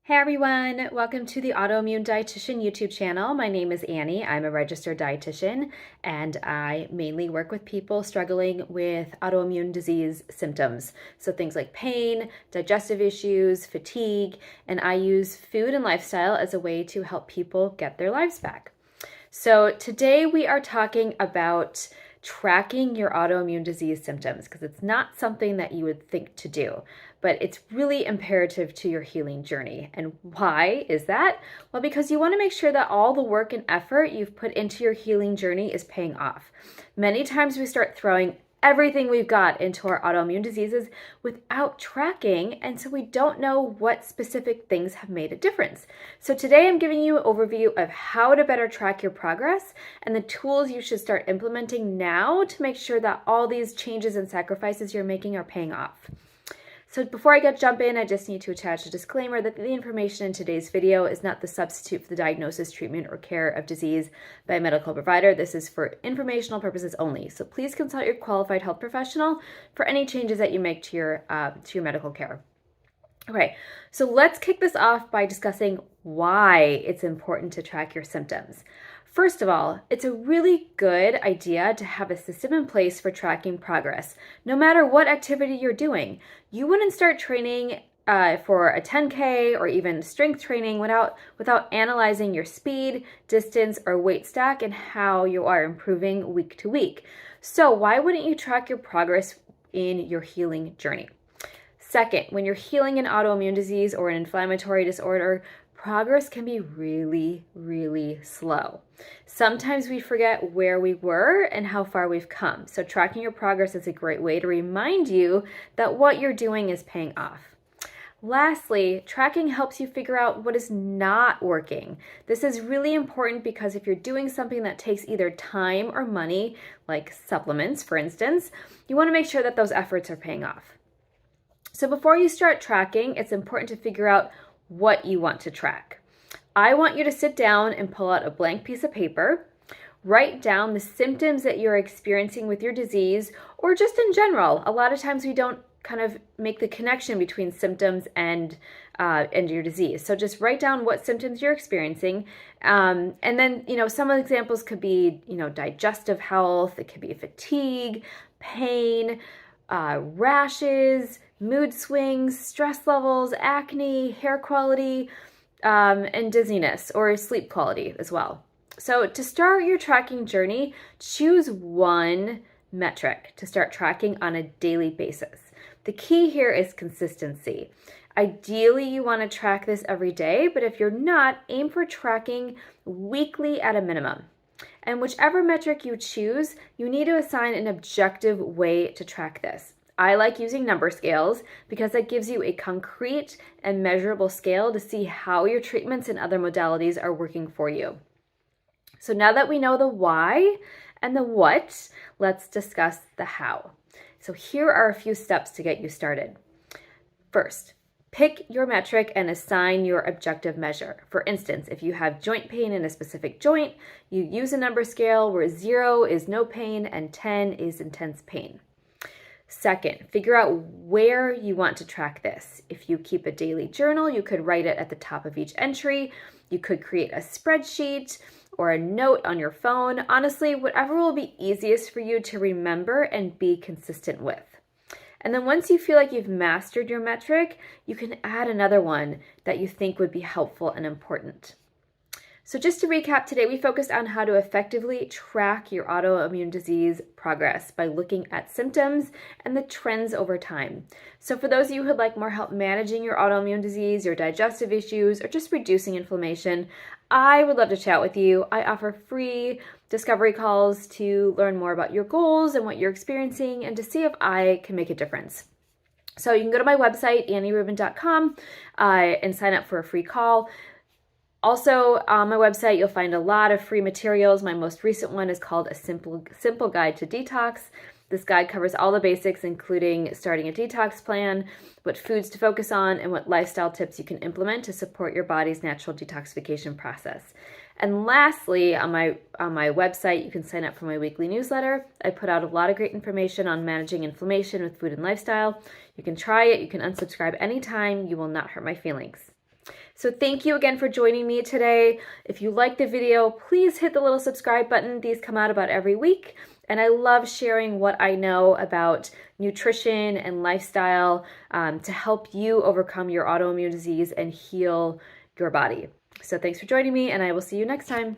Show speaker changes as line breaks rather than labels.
Hey everyone, welcome to the Autoimmune Dietitian YouTube channel. My name is Annie. I'm a registered dietitian and I mainly work with people struggling with autoimmune disease symptoms. So things like pain, digestive issues, fatigue, and I use food and lifestyle as a way to help people get their lives back. So today we are talking about tracking your autoimmune disease symptoms because it's not something that you would think to do, but it's really imperative to your healing journey. And why is that? Well, because you want to make sure that all the work and effort you've put into your healing journey is paying off. Many times we start throwing everything we've got into our autoimmune diseases without tracking, and so we don't know what specific things have made a difference. So today I'm giving you an overview of how to better track your progress and the tools you should start implementing now to make sure that all these changes and sacrifices you're making are paying off. So before I jump in, I just need to attach a disclaimer that the information in today's video is not the substitute for the diagnosis, treatment, or care of disease by a medical provider. This is for informational purposes only. So please consult your qualified health professional for any changes that you make to your medical care. Okay, so let's kick this off by discussing why it's important to track your symptoms. First of all, it's a really good idea to have a system in place for tracking progress, no matter what activity you're doing. You wouldn't start training for a 10K or even strength training without analyzing your speed, distance, or weight stack and how you are improving week to week. So why wouldn't you track your progress in your healing journey? Second, when you're healing an autoimmune disease or an inflammatory disorder, progress can be really, really slow. Sometimes we forget where we were and how far we've come. So tracking your progress is a great way to remind you that what you're doing is paying off. Lastly, tracking helps you figure out what is not working. This is really important because if you're doing something that takes either time or money, like supplements, for instance, you want to make sure that those efforts are paying off. So before you start tracking, it's important to figure out what you want to track. I want you to sit down and pull out a blank piece of paper, write down the symptoms that you're experiencing with your disease or just in general. A lot of times we don't kind of make the connection between symptoms and your disease. So just write down what symptoms you're experiencing. And then, some of the examples could be, digestive health, it could be fatigue, pain, rashes, mood swings, stress levels, acne, hair quality, and dizziness or sleep quality as well. So to start your tracking journey, choose one metric to start tracking on a daily basis. The key here is consistency. Ideally, you want to track this every day, but if you're not, aim for tracking weekly at a minimum. And whichever metric you choose, you need to assign an objective way to track this. I like using number scales because that gives you a concrete and measurable scale to see how your treatments and other modalities are working for you. So now that we know the why and the what, let's discuss the how. So here are a few steps to get you started. First, pick your metric and assign your objective measure. For instance, if you have joint pain in a specific joint, you use a number scale where 0 is no pain and 10 is intense pain. Second, figure out where you want to track this. If you keep a daily journal, you could write it at the top of each entry. You could create a spreadsheet or a note on your phone. Honestly, whatever will be easiest for you to remember and be consistent with. And then once you feel like you've mastered your metric, you can add another one that you think would be helpful and important. So just to recap, today we focused on how to effectively track your autoimmune disease progress by looking at symptoms and the trends over time. So for those of you who would like more help managing your autoimmune disease, your digestive issues, or just reducing inflammation, I would love to chat with you. I offer free discovery calls to learn more about your goals and what you're experiencing and to see if I can make a difference. So you can go to my website, annierubin.com, and sign up for a free call. Also, on my website, you'll find a lot of free materials. My most recent one is called A Simple Guide to Detox. This guide covers all the basics, including starting a detox plan, what foods to focus on, and what lifestyle tips you can implement to support your body's natural detoxification process. And lastly, on my website, you can sign up for my weekly newsletter. I put out a lot of great information on managing inflammation with food and lifestyle. You can try it. You can unsubscribe anytime. You will not hurt my feelings. So thank you again for joining me today. If you like the video, please hit the little subscribe button. These come out about every week. And I love sharing what I know about nutrition and lifestyle to help you overcome your autoimmune disease and heal your body. So thanks for joining me, and I will see you next time.